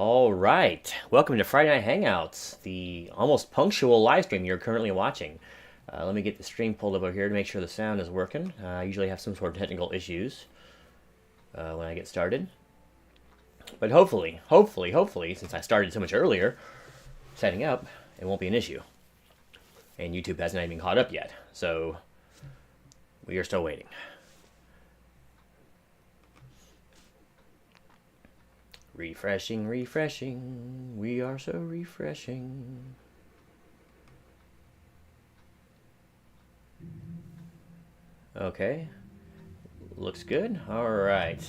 All right, welcome to Friday Night Hangouts, the almost punctual live stream you're currently watching. Let me get the stream pulled over here to make sure the sound is working. I usually have some sort of technical issues when I get started. But hopefully, since I started so much earlier setting up, it won't be an issue. And YouTube hasn't even caught up yet, so we are still waiting. Refreshing, refreshing, we are so refreshing. Okay, looks good. All right.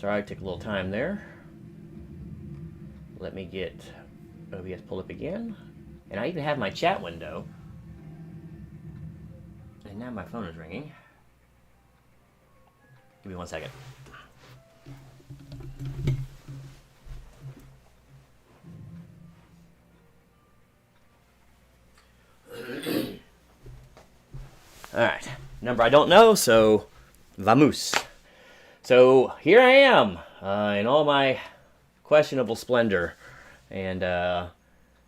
Sorry, I took a little time there. Let me get OBS pulled up again. And I even have my chat window. And now my phone is ringing. Give me 1 second. Alright, number I don't know, so vamos. So here I am, in all my questionable splendor. And,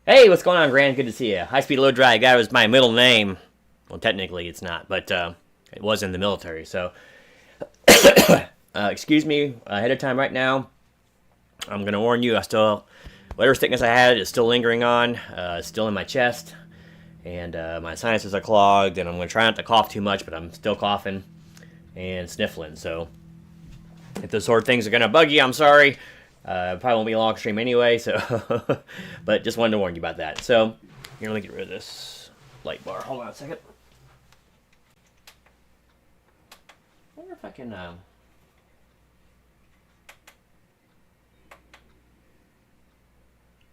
hey, what's going on, Grand? Good to see you. High Speed Low Dry, that was my middle name. Well, technically it's not, but it was in the military, so. Excuse me ahead of time right now. I'm going to warn you, whatever sickness I had is still lingering on. It's still in my chest. And my sinuses are clogged, and I'm going to try not to cough too much, but I'm still coughing and sniffling. So if those sort of things are going to bug you, I'm sorry. Probably won't be a long stream anyway, so but just wanted to warn you about that. So here, let me get rid of this light bar. Hold on a second. I wonder if I can...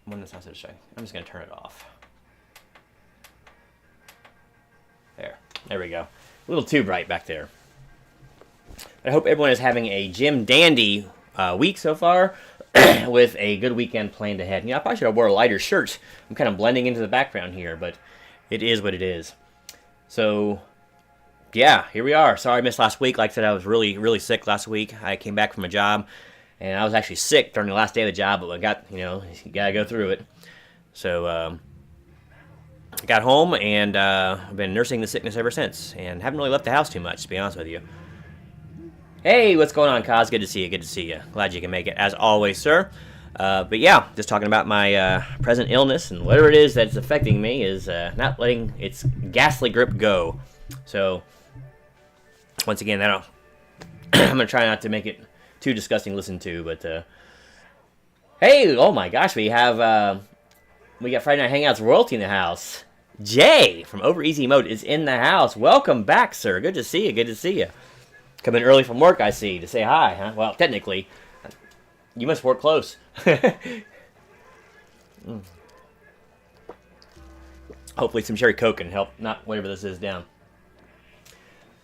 when this has to shine. I'm just going to turn it off. There we go. A little too bright back there. I hope everyone is having a Jim Dandy week so far, with a good weekend planned ahead. You know, I probably should have wore a lighter shirt. I'm kind of blending into the background here, but it is what it is. So, yeah, here we are. Sorry I missed last week. Like I said, I was really, really sick last week. I came back from a job, and I was actually sick during the last day of the job, but you gotta go through it. So, I got home, and I've been nursing the sickness ever since, and haven't really left the house too much, to be honest with you. Hey, what's going on, Kaz? Good to see you, good to see you. Glad you can make it, as always, sir. But yeah, just talking about my present illness, and whatever it is that's affecting me is not letting its ghastly grip go. So, once again, I'm going to try not to make it too disgusting to listen to, but... hey, oh my gosh, we got Friday Night Hangouts royalty in the house. Jay from Over Easy Mode is in the house. Welcome back, sir. Good to see you. Good to see you. Coming early from work, I see, to say hi, huh? Well, technically, you must work close. Hopefully some cherry coke can help knock whatever this is down.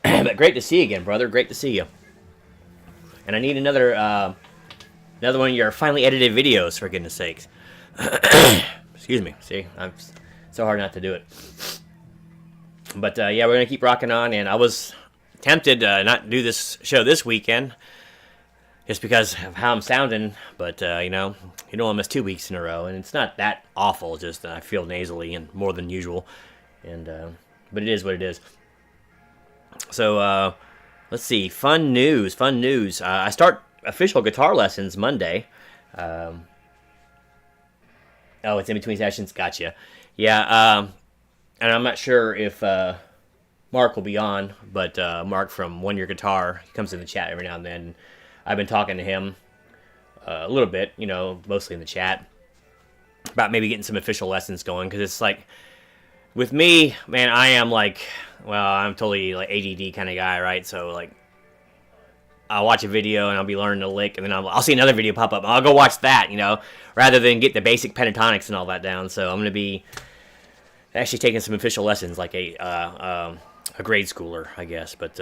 But great to see you again, brother. Great to see you. And I need another one of your finely edited videos, for goodness sakes. Excuse me. See, I'm so hard not to do it. But yeah, we're gonna keep rocking on, and I was tempted not to do this show this weekend, just because of how I'm sounding. But you don't want to miss 2 weeks in a row, and it's not that awful. Just I feel nasally and more than usual, and but it is what it is. So let's see. Fun news. I start official guitar lessons Monday. Oh, it's in between sessions? Gotcha. Yeah, and I'm not sure if Mark will be on, but Mark from One Year Guitar, he comes in the chat every now and then. I've been talking to him a little bit, mostly in the chat, about maybe getting some official lessons going, because it's like, with me, man, I am I'm totally like ADD kind of guy, right? So like, I'll watch a video and I'll be learning a lick, and then I'll see another video pop up, and I'll go watch that, rather than get the basic pentatonics and all that down. So I'm going to be actually taking some official lessons, like a grade schooler, I guess. But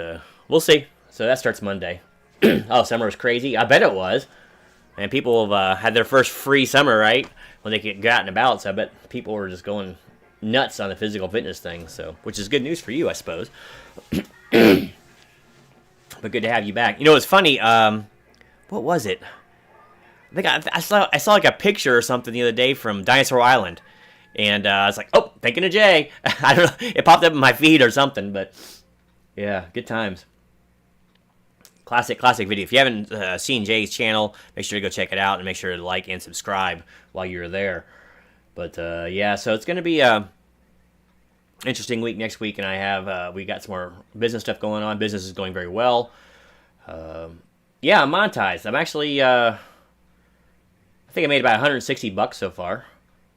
we'll see. So that starts Monday. Oh, summer was crazy. I bet it was. And people have had their first free summer, right? When they get out and about. So I bet people were just going nuts on the physical fitness thing. So, which is good news for you, I suppose. But good to have you back. It's funny. What was it? I saw like a picture or something the other day from Dinosaur Island, and I was like, oh, thinking of Jay. I don't know, it popped up in my feed or something, but yeah, good times. Classic video. If you haven't seen Jay's channel, make sure to go check it out and make sure to like and subscribe while you're there. But yeah, so it's gonna be a interesting week next week, and I have we got some more business stuff going on. Business is going very well. Yeah, I'm monetized. I'm actually I think I made about $160 so far,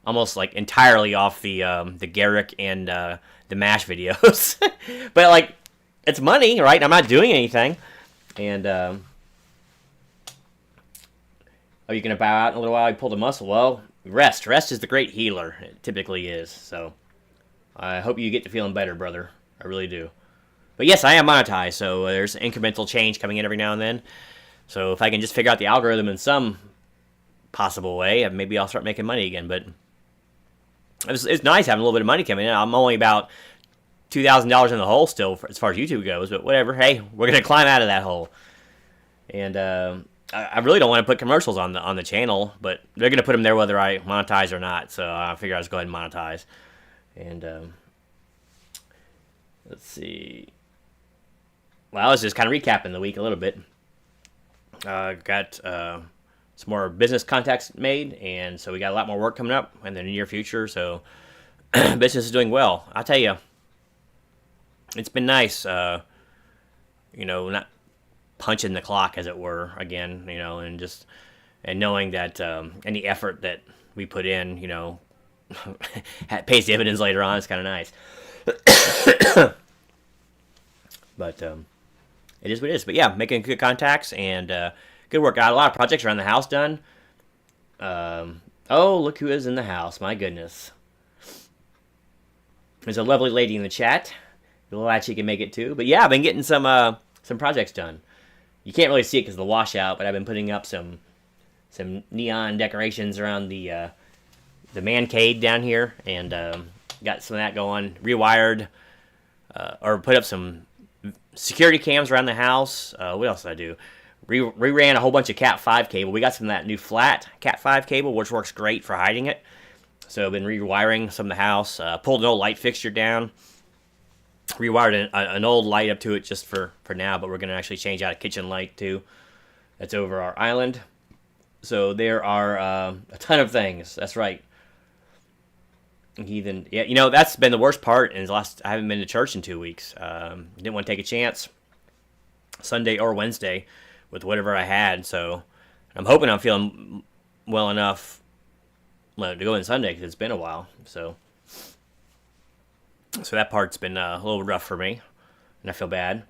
almost like entirely off the Garrick and the Mash videos. But like, it's money, right? I'm not doing anything. And oh, you're gonna bow out in a little while? You pulled a muscle. Well, rest is the great healer. It typically is. So I hope you get to feeling better, brother. I really do. But yes, I am monetized, so there's incremental change coming in every now and then. So if I can just figure out the algorithm in some possible way, maybe I'll start making money again. But it's nice having a little bit of money coming in. I'm only about $2,000 in the hole still, as far as YouTube goes. But whatever. Hey, we're gonna climb out of that hole. And I really don't want to put commercials on the channel, but they're gonna put them there whether I monetize or not. So I figure I'll just go ahead and monetize. And let's see. Well, I was just kind of recapping the week a little bit. Got some more business contacts made, and so we got a lot more work coming up in the near future. So business is doing well. I'll tell you, it's been nice. Not punching the clock, as it were, again. And knowing that any effort that we put in, pays dividends later on. It's kind of nice. But it is what it is. But yeah, making good contacts and good work. Got a lot of projects around the house done. Oh, look who is in the house. My goodness. There's a lovely lady in the chat. A little glad she can make it too. But yeah, I've been getting some projects done. You can't really see it because of the washout, but I've been putting up some neon decorations around the man cave down here, and got some of that going. Rewired or put up some security cams around the house. What else did I do? Reran a whole bunch of Cat 5 cable. We got some of that new flat Cat 5 cable, which works great for hiding it. So I've been rewiring some of the house. Pulled an old light fixture down. Rewired an old light up to it just for now, but we're going to actually change out a kitchen light too. That's over our island. So there are a ton of things. That's right. Heathen. Yeah, that's been the worst part. And I haven't been to church in 2 weeks. Didn't want to take a chance Sunday or Wednesday with whatever I had. So I'm hoping I'm feeling well enough to go in Sunday because it's been a while. So that part's been a little rough for me, and I feel bad.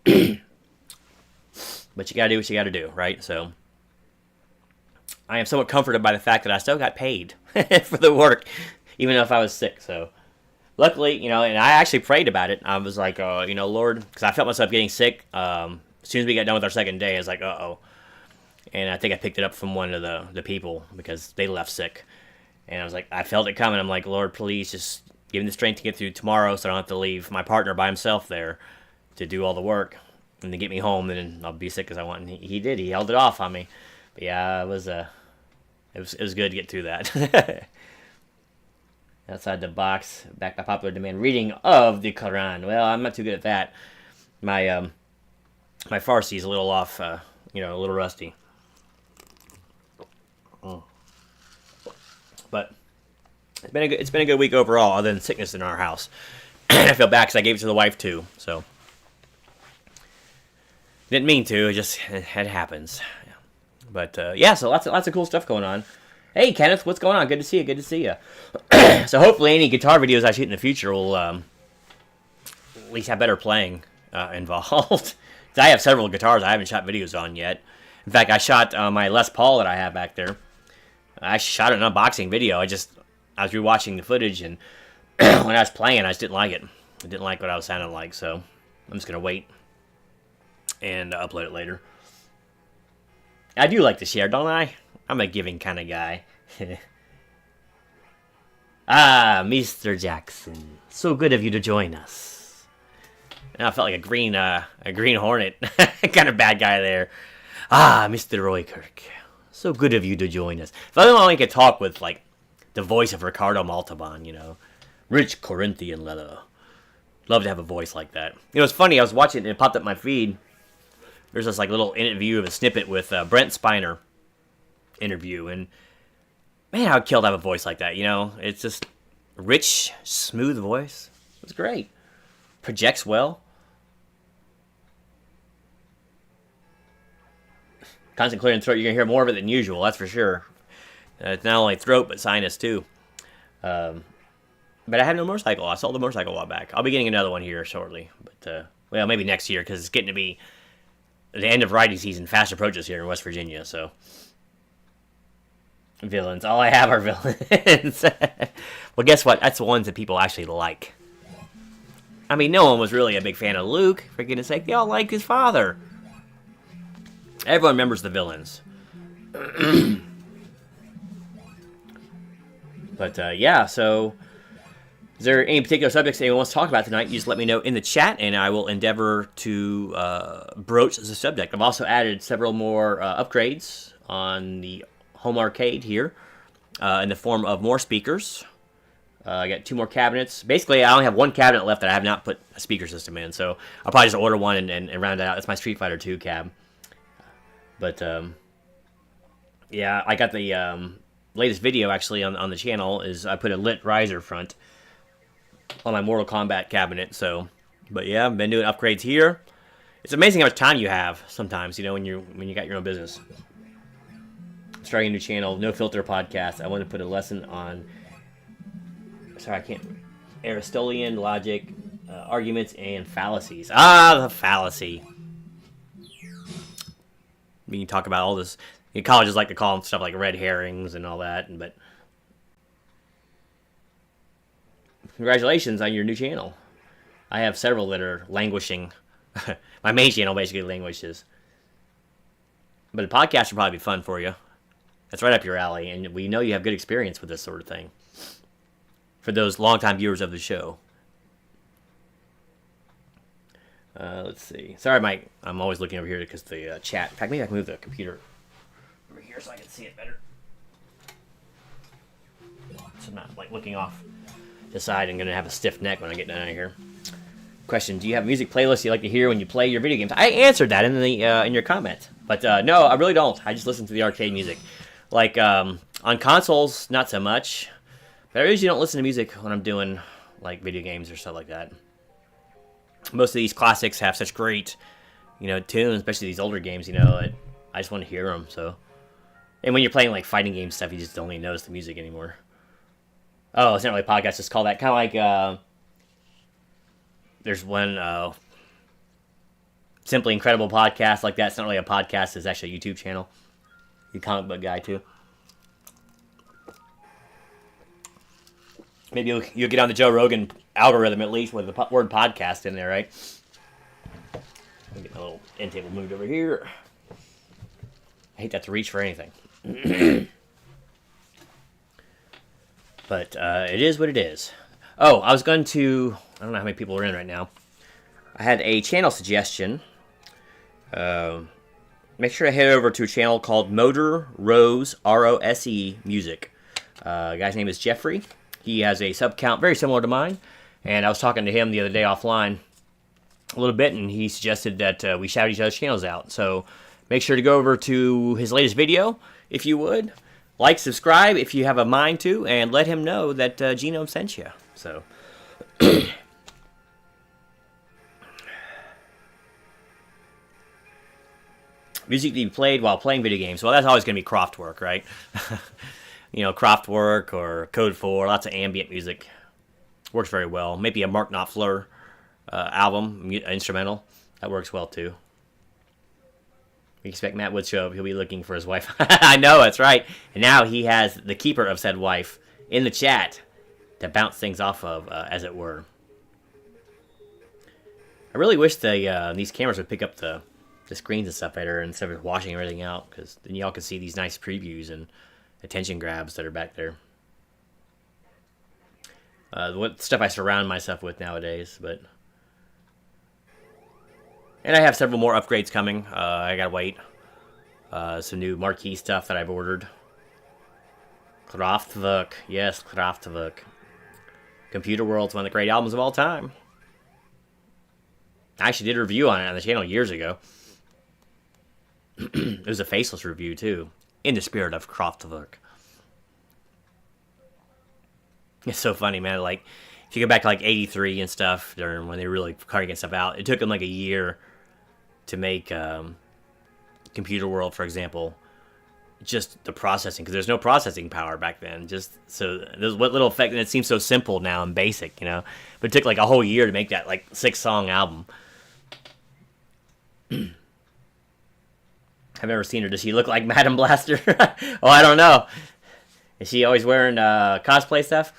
But you gotta do what you gotta do, right? So I am somewhat comforted by the fact that I still got paid for the work, even if I was sick. So luckily, and I actually prayed about it. I was like, Lord, because I felt myself getting sick. As soon as we got done with our second day, I was like, uh-oh. And I think I picked it up from one of the people because they left sick. And I was like, I felt it coming. I'm like, Lord, please just give me the strength to get through tomorrow so I don't have to leave my partner by himself there to do all the work and to get me home, and then I'll be sick as I want. And he did. He held it off on me. But yeah, it was good to get through that. Outside the box, backed by popular demand, reading of the Quran. Well, I'm not too good at that. My Farsi is a little off, a little rusty. But it's been a good week overall, other than sickness in our house. I feel bad because I gave it to the wife too, so didn't mean to. It happens. But yeah, so lots of cool stuff going on. Hey, Kenneth, what's going on? Good to see you. Good to see you. So hopefully, any guitar videos I shoot in the future will at least have better playing involved. I have several guitars I haven't shot videos on yet. In fact, I shot my Les Paul that I have back there. I shot an unboxing video. I was rewatching the footage, and when I was playing, I just didn't like it. I didn't like what I was sounding like, so I'm just going to wait and upload it later. I do like to share, don't I? I'm a giving kind of guy. Mr. Jackson. So good of you to join us. And I felt like a green hornet. Kind of bad guy there. Mr. Roykirk. So good of you to join us. If I only could talk with, like, the voice of Ricardo Montalban, you know. Rich Corinthian leather. Love to have a voice like that. You know, it's funny, I was watching it and it popped up my feed. There's this, like, little interview of a snippet with Brent Spiner interview, and man, I would kill to have a voice like that, you know? It's just rich, smooth voice. It's great. Projects well. Constant clearing throat, you're going to hear more of it than usual, that's for sure. It's not only throat, but sinus, too. But I had no motorcycle. I sold the motorcycle a while back. I'll be getting another one here shortly. But, well, maybe next year, because it's getting to be the end of riding season. Fast approaches here in West Virginia, so. Villains. All I have are villains. Well, guess what? That's the ones that people actually like. I mean, no one was really a big fan of Luke. For goodness sake, they all like his father. Everyone remembers the villains. But, yeah, so is there any particular subjects anyone wants to talk about tonight? You just let me know in the chat, and I will endeavor to broach the subject. I've also added several more upgrades on the home arcade here in the form of more speakers. I got 2 more cabinets. Basically, I only have 1 cabinet left that I have not put a speaker system in, so I'll probably just order one and round it out. That's my Street Fighter 2 cab. But, yeah, I got the latest video, actually, on the channel, is I put a lit riser front on my Mortal Kombat cabinet, so. But, yeah, I've been doing upgrades here. It's amazing how much time you have sometimes, you know, when you got your own business. Starting a new channel, No Filter Podcast. I want to put a lesson on, sorry, I can't, Aristotelian logic, arguments, and fallacies. Ah, the fallacy. We can talk about all this. Colleges like to call them stuff like red herrings and all that, but congratulations on your new channel. I have several that are languishing. My main channel basically languishes. But the podcast will probably be fun for you. That's right up your alley, and we know you have good experience with this sort of thing. For those longtime viewers of the show. Let's see. Sorry, Mike. I'm always looking over here because the chat. In fact, maybe I can move the computer over here so I can see it better. So I'm not like looking off the side and going to have a stiff neck when I get down out of here. Question: do you have a music playlist you like to hear when you play your video games? I answered that in the in your comment, but no, I really don't. I just listen to the arcade music. Like on consoles, not so much. But I usually don't listen to music when I'm doing like video games or stuff like that. Most of these classics have such great, you know, tunes, especially these older games. You know, I just want to hear them. So, and when you're playing like fighting game stuff, you just don't even notice the music anymore. Oh, it's not really a podcast. Just call that kind of like. There's one Simply Incredible podcast like that. It's not really a podcast. It's actually a YouTube channel. The comic book guy too. Maybe you'll get on the Joe Rogan algorithm at least with the word podcast in there, right? Let me get my little end table moved over here. I hate to have to reach for anything. But it is what it is. Oh, I was going to... I don't know how many people are in right now. I had a channel suggestion. Make sure to head over to a channel called Motor Rose, R-O-S-E, Music. The guy's name is Jeffrey. He has a sub count very similar to mine. And I was talking to him the other day offline a little bit, and he suggested that we shout each other's channels out. So make sure to go over to his latest video, if you would. Like, subscribe if you have a mind to, and let him know that Genome sent you. So... Music to be played while playing video games. Well, that's always going to be Kraftwerk, right? You know, Kraftwerk or Code 4, lots of ambient music. Works very well. Maybe a Mark Knopfler album, instrumental. That works well, too. We expect Matt Wood show up. He'll be looking for his wife. I know, that's right. And now he has the keeper of said wife in the chat to bounce things off of, as it were. I really wish these cameras would pick up the screens and stuff better instead of washing everything out, because then y'all can see these nice previews and attention grabs that are back there. What stuff I surround myself with nowadays, but... And I have several more upgrades coming. I gotta wait. Some new marquee stuff that I've ordered. Kraftwerk. Yes, Kraftwerk. Computer World's one of the great albums of all time. I actually did a review on it on the channel years ago. It was a faceless review, too. In the spirit of Kraftwerk. It's so funny, man. Like, if you go back to, like, 83 and stuff, during when they were really carting stuff out, it took them, like, a year to make Computer World, for example. Just the processing, because there's no processing power back then. Just so there's what little effect, and it seems so simple now and basic, you know. But it took like a whole year to make that like 6-song album. I've never seen her. Does she look like Madame Blaster? Oh, I don't know. Is she always wearing cosplay stuff?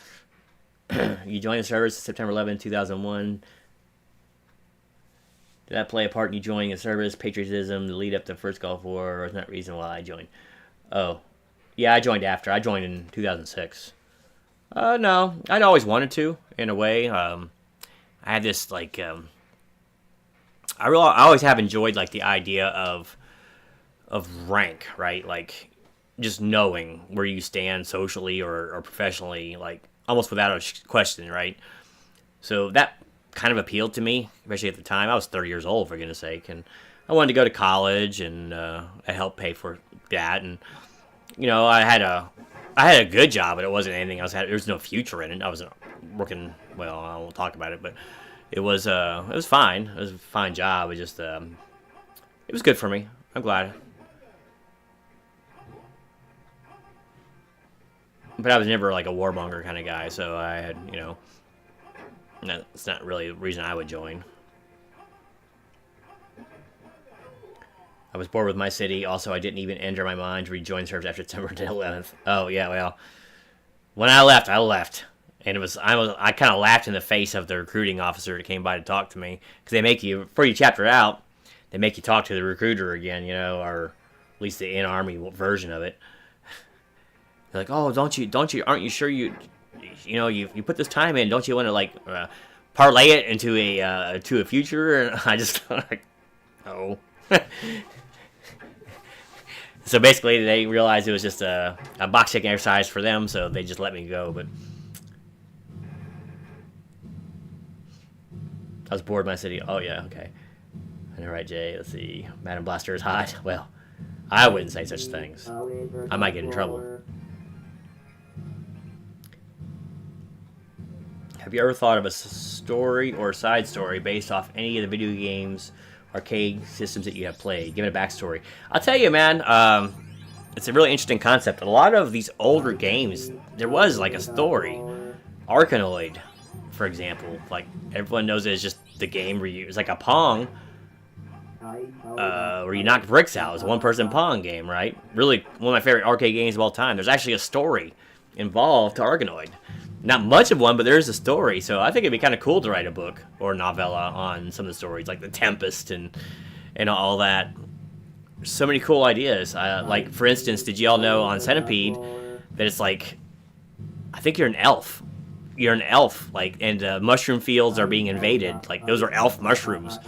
You joined the service September 11, 2001. Did that play a part in you joining the service? Patriotism, the lead up to the first Gulf War, or is that reason why I joined? Oh, yeah, I joined after. I joined in 2006. No, I'd always wanted to, in a way. I had this, like, I always have enjoyed, like, the idea of rank, right? Like, just knowing where you stand socially or professionally, like, almost without a question, right? So that kind of appealed to me, especially at the time. I was 30 years old, for goodness sake, and I wanted to go to college, and I helped pay for that, and you know, I had a good job, but it wasn't anything else. There was no future in it. I wasn't working. Well, I won't talk about it, but it was fine. It was a fine job. It just it was good for me. I'm glad. But I was never like a warmonger kind of guy, so I had, you know, that's not really the reason I would join. I was bored with my city. Also, I didn't even enter my mind to rejoin service after September 11th. Oh, yeah, well. When I left, And I kind of laughed in the face of the recruiting officer that came by to talk to me. Because they make you, before you chapter out, they make you talk to the recruiter again, you know, or at least the in-army version of it. They're like, oh, aren't you sure you put this time in, don't you want to, like, parlay it into a future? And I just, like, oh. So basically, they realized it was just a box checking exercise for them, so they just let me go. But I was bored in my city. Oh yeah, okay. All right, Jay. Let's see. Madam Blaster is hot. Well, I wouldn't say such things. I might get in trouble. Have you ever thought of a story or side story based off any of the video games, arcade systems that you have played? Give it a backstory. I'll tell you, man, it's a really interesting concept. A lot of these older games, there was like a story. Arkanoid, for example, like everyone knows it as just the game where it's like a Pong, where you knock bricks out. It's a one-person Pong game, right? Really, one of my favorite arcade games of all time. There's actually a story involved to Arkanoid. Not much of one, but there is a story, so I think it'd be kind of cool to write a book or a novella on some of the stories, like The Tempest and all that. There's so many cool ideas. Like, for instance, did you all know on Centipede that it's like, I think you're an elf. You're an elf, like, and mushroom fields are being invaded. Like, those are elf mushrooms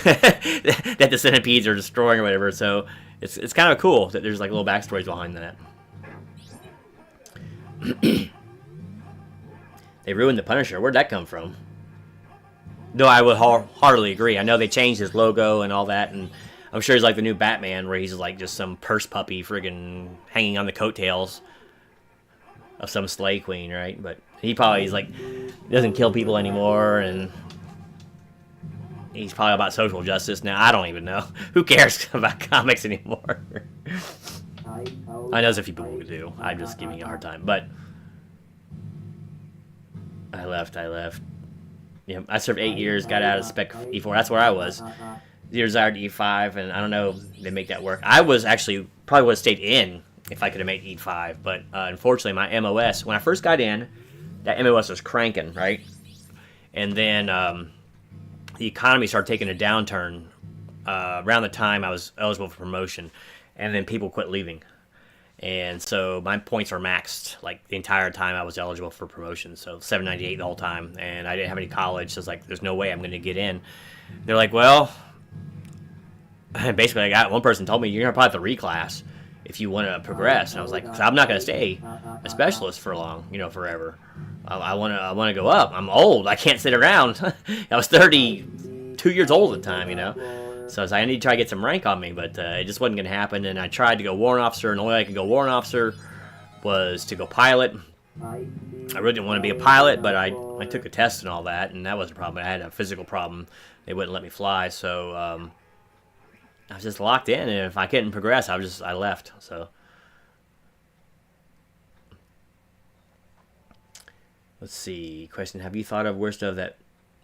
that the centipedes are destroying or whatever. So it's kind of cool that there's like little backstories behind that. They ruined the Punisher. Where'd that come from? No, I would heartily agree. I know they changed his logo and all that, and I'm sure he's like the new Batman, where he's like just some purse puppy friggin' hanging on the coattails of some slay queen, right? But he probably is like, doesn't kill people anymore, and he's probably about social justice now. I don't even know. Who cares about comics anymore? I know there's a few people who do. I'm just giving you a hard time, but I left. Yeah, I served 8 years, got out of Spec E4. That's where I was. Zero desired E5, and I don't know if they make that work. I was actually, probably would have stayed in if I could have made E5, but unfortunately my MOS, when I first got in, that MOS was cranking, right? And then the economy started taking a downturn around the time I was eligible for promotion, and then people quit leaving. And so my points were maxed, like, the entire time I was eligible for promotion. So 798 the whole time. And I didn't have any college, so it's like, there's no way I'm going to get in. They're like, well, basically, I got one person told me you're gonna probably have to reclass if you want to progress, and I was like, I'm not gonna stay a specialist for long, forever. I want to go up. I'm old. I can't sit around. I was 32 years old at the time, So I was like, I need to try to get some rank on me, but it just wasn't gonna happen. And I tried to go warrant officer, and the only way I could go warrant officer was to go pilot. I really didn't want to be a pilot, but I took a test and all that, and that wasn't a problem. I had a physical problem. They wouldn't let me fly, so I was just locked in, and if I couldn't progress, I left. So let's see. Question: have you thought of worst of that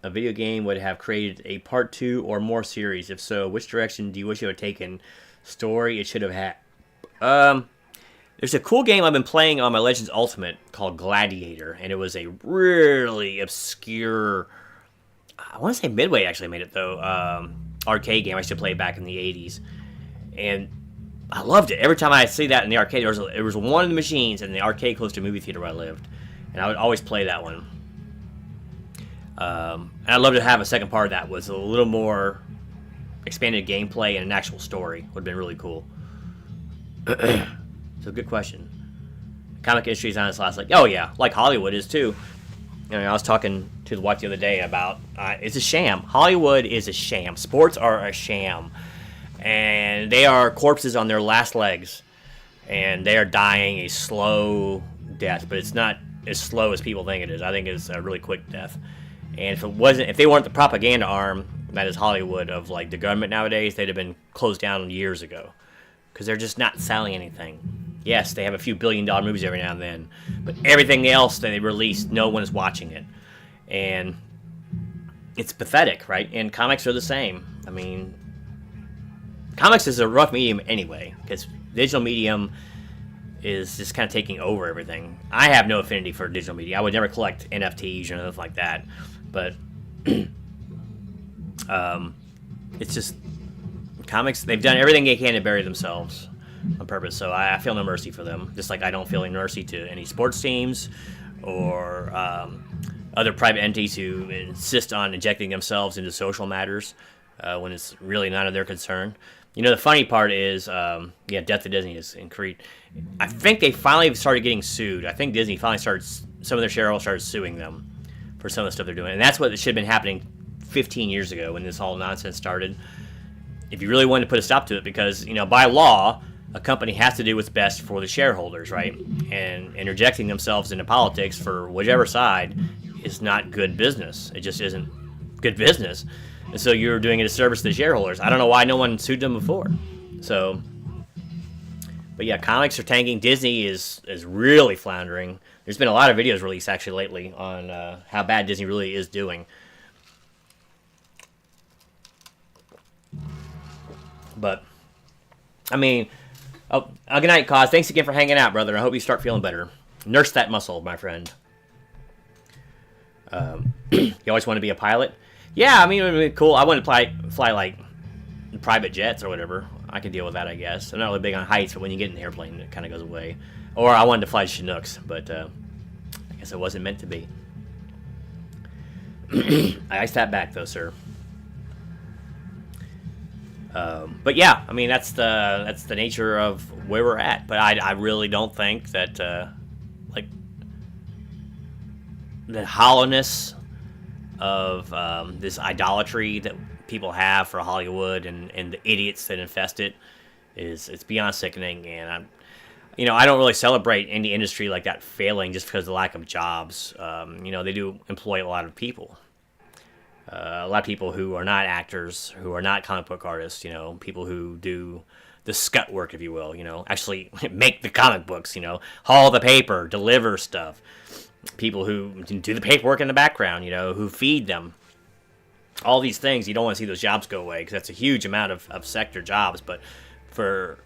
a video game would have created a part 2 or more series? If so, which direction do you wish it would have taken? Story it should have had. There's a cool game I've been playing on my Legends Ultimate called Gladiator, and it was a really obscure, I want to say Midway actually made it, though, arcade game. I used to play back in the 80s, and I loved it. Every time I see that in the arcade, there was one of the machines in the arcade close to a movie theater where I lived, and I would always play that one. And I'd love to have a second part of that was a little more expanded gameplay and an actual story. Would have been really cool. So good question. Comic industry is on its last leg. Oh yeah, like Hollywood is too. I was talking to the wife the other day about it's a sham. Hollywood is a sham. Sports are a sham, and they are corpses on their last legs, and they are dying a slow death. But it's not as slow as people think it is. I think it's a really quick death. And if they weren't the propaganda arm that is Hollywood of like the government nowadays, they'd have been closed down years ago because they're just not selling anything. Yes, they have a few billion-dollar movies every now and then, but everything else that they release, no one is watching it. And it's pathetic, right? And comics are the same. I mean, comics is a rough medium anyway, because digital medium is just kind of taking over everything. I have no affinity for digital media. I would never collect NFTs or anything like that. But it's just comics, they've done everything they can to bury themselves on purpose, so I feel no mercy for them. Just like I don't feel any mercy to any sports teams or other private entities who insist on injecting themselves into social matters when it's really none of their concern. The funny part is, Death to Disney is in Crete. I think they finally started getting sued. I think Disney finally some of their shareholders started suing them for some of the stuff they're doing. And that's what should have been happening 15 years ago when this whole nonsense started. If you really wanted to put a stop to it, because, by law, a company has to do what's best for the shareholders, right? And interjecting themselves into politics for whichever side is not good business. It just isn't good business. And so you're doing a disservice to the shareholders. I don't know why no one sued them before. So, but yeah, comics are tanking. Disney is really floundering. There's been a lot of videos released actually lately on how bad Disney really is doing. But, I mean, good night, Cause. Thanks again for hanging out, brother. I hope you start feeling better. Nurse that muscle, my friend. You always want to be a pilot? Yeah, I mean, it would be cool. I want to fly like private jets or whatever. I can deal with that, I guess. I'm not really big on heights, but when you get in the airplane, it kind of goes away. Or I wanted to fly Chinooks, but I guess it wasn't meant to be. I iced that back, though, sir. But yeah, I mean that's the nature of where we're at. But I really don't think that like the hollowness of this idolatry that people have for Hollywood and the idiots that infest it it's beyond sickening. And I don't really celebrate any industry like that failing just because of the lack of jobs. They do employ a lot of people. A lot of people who are not actors, who are not comic book artists, people who do the scut work, if you will, actually make the comic books, haul the paper, deliver stuff. People who do the paperwork in the background, who feed them. All these things, you don't want to see those jobs go away because that's a huge amount of sector jobs. But for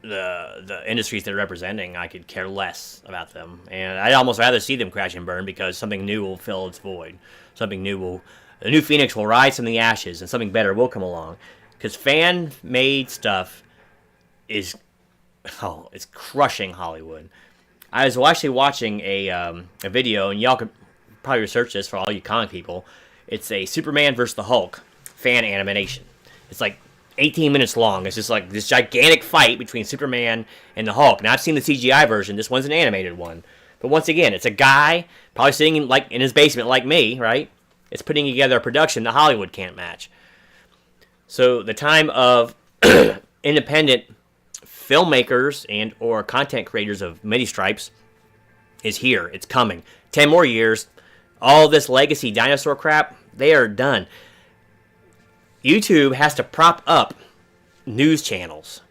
the industries they're representing, I could care less about them. And I'd almost rather see them crash and burn because something new will fill its void. A new phoenix will rise from the ashes, and something better will come along. Because fan-made stuff it's crushing Hollywood. I was actually watching a video, and y'all could probably research this for all you comic people. It's a Superman versus the Hulk fan animation. It's like 18 minutes long. It's just like this gigantic fight between Superman and the Hulk. Now I've seen the CGI version. This one's an animated one. But once again, it's a guy probably sitting in his basement like me, right? It's putting together a production that Hollywood can't match. So the time of independent filmmakers and or content creators of many stripes is here. It's coming. 10 more years. All this legacy dinosaur crap, they are done. YouTube has to prop up news channels,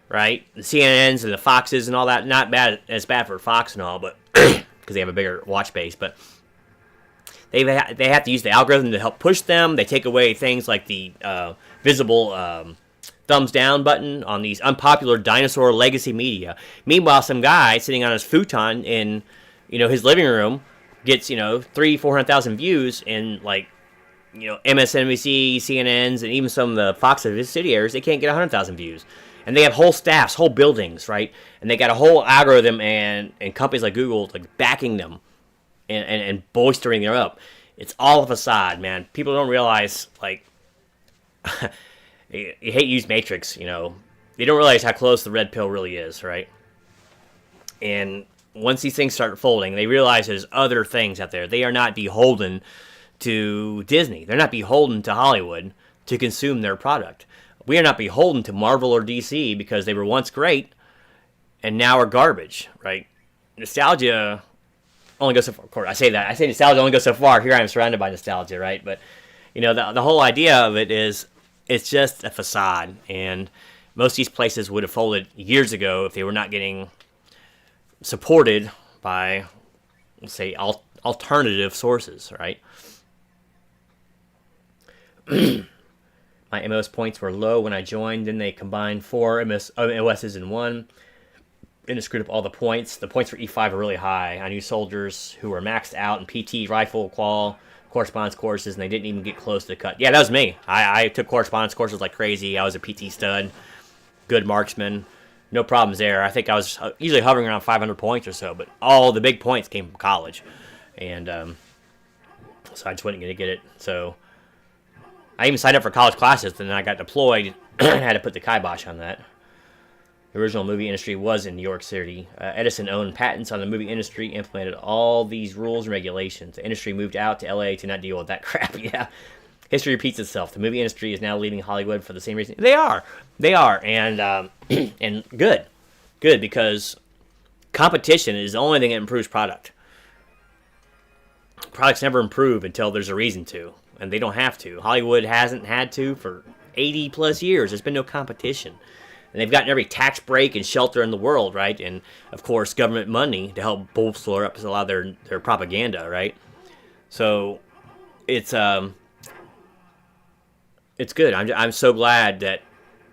right? The CNNs and the Foxes and all that. Not as bad for Fox and all, but because they have a bigger watch base. But they have to use the algorithm to help push them. They take away things like the visible thumbs down button on these unpopular dinosaur legacy media. Meanwhile, some guy sitting on his futon in his living room gets 300,000-400,000 views, and like MSNBC, CNNs, and even some of the Fox subsidiaries, they can't get 100,000 views. And they have whole staffs, whole buildings, right? And they got a whole algorithm and companies like Google like backing them and bolstering them up. It's all a facade, man. People don't realize, like, you hate use Matrix, They don't realize how close the red pill really is, right? And once these things start folding, they realize there's other things out there. They are not beholden to Disney. They're not beholden to Hollywood to consume their product. We are not beholden to Marvel or DC because they were once great and now are garbage, right? Nostalgia only goes so far. Of course, I say nostalgia only goes so far. Here I am surrounded by nostalgia, right? But, the whole idea of it is it's just a facade. And most of these places would have folded years ago if they were not getting supported by, let's say, alternative sources, right? My MOS points were low when I joined. Then they combined 4 MOSs in one, and it screwed up all the points. The points for E5 are really high. I knew soldiers who were maxed out in PT, rifle, qual, correspondence courses, and they didn't even get close to the cut. Yeah, that was me. I took correspondence courses like crazy. I was a PT stud, good marksman, no problems there. I think I was usually hovering around 500 points or so, but all the big points came from college, and so I just wasn't going to get it. So I even signed up for college classes, and then I got deployed and had to put the kibosh on that. The original movie industry was in New York City. Edison owned patents on the movie industry, implemented all these rules and regulations. The industry moved out to LA to not deal with that crap. Yeah. History repeats itself. The movie industry is now leaving Hollywood for the same reason. They are, and and good, because competition is the only thing that improves product. Products never improve until there's a reason to, and they don't have to. Hollywood hasn't had to for 80 plus years. There's been no competition, and they've gotten every tax break and shelter in the world, right? And of course, government money to help bolster up a lot of their propaganda, right? So it's good. I'm so glad that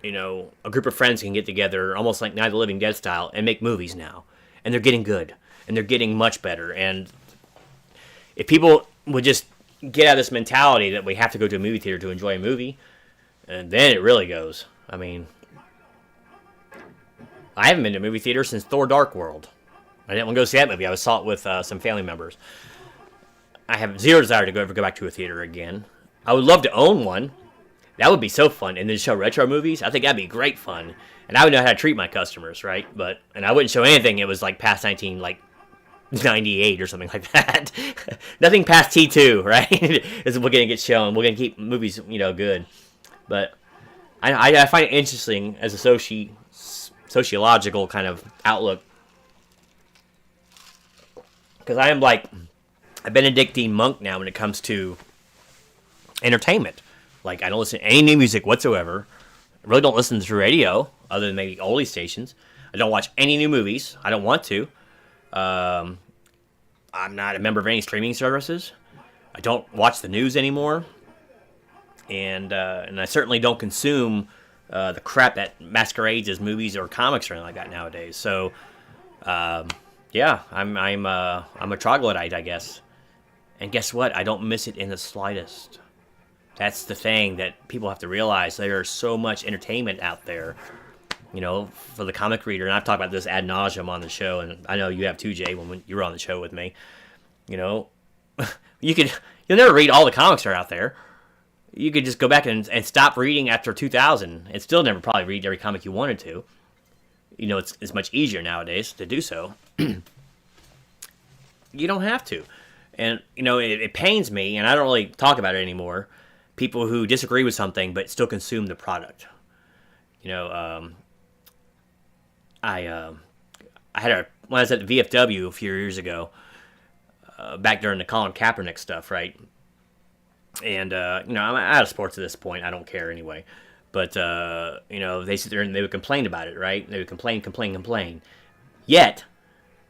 a group of friends can get together, almost like Night of the Living Dead style, and make movies now, and they're getting good, and they're getting much better. And if people would just get out of this mentality that we have to go to a movie theater to enjoy a movie, and then it really goes. I mean, I haven't been to a movie theater since Thor: Dark World. I didn't want to go see that movie. I saw it with some family members. I have zero desire to ever go back to a theater again. I would love to own one. That would be so fun. And then show retro movies. I think that'd be great fun. And I would know how to treat my customers, right? And I wouldn't show anything. It was like past 98 or something like that. Nothing past T2, right? Is we're gonna get shown. We're gonna keep movies, good. But I find it interesting as a sociological kind of outlook, because I am like a Benedictine monk now when it comes to entertainment. Like, I don't listen to any new music whatsoever. I really don't listen to radio, other than maybe oldie stations. I don't watch any new movies. I don't want to. I'm not a member of any streaming services. I don't watch the news anymore. And I certainly don't consume the crap that masquerades as movies or comics or anything like that nowadays. So, yeah, I'm a troglodyte, I guess. And guess what? I don't miss it in the slightest. That's the thing that people have to realize. There's so much entertainment out there, for the comic reader. And I've talked about this ad nauseum on the show, and I know you have too, Jay, when you were on the show with me. You'll never read all the comics that are out there. You could just go back and stop reading after 2000 and still never probably read every comic you wanted to. You know, it's much easier nowadays to do so. You don't have to. And, you know, it pains me, and I don't really talk about it anymore, people who disagree with something but still consume the product. You know, I had when I was at the VFW a few years ago, back during the Colin Kaepernick stuff, right? And, you know, I'm out of sports at this point. I don't care anyway. But, you know, they sit there and they would complain about it, right? They would complain. Yet,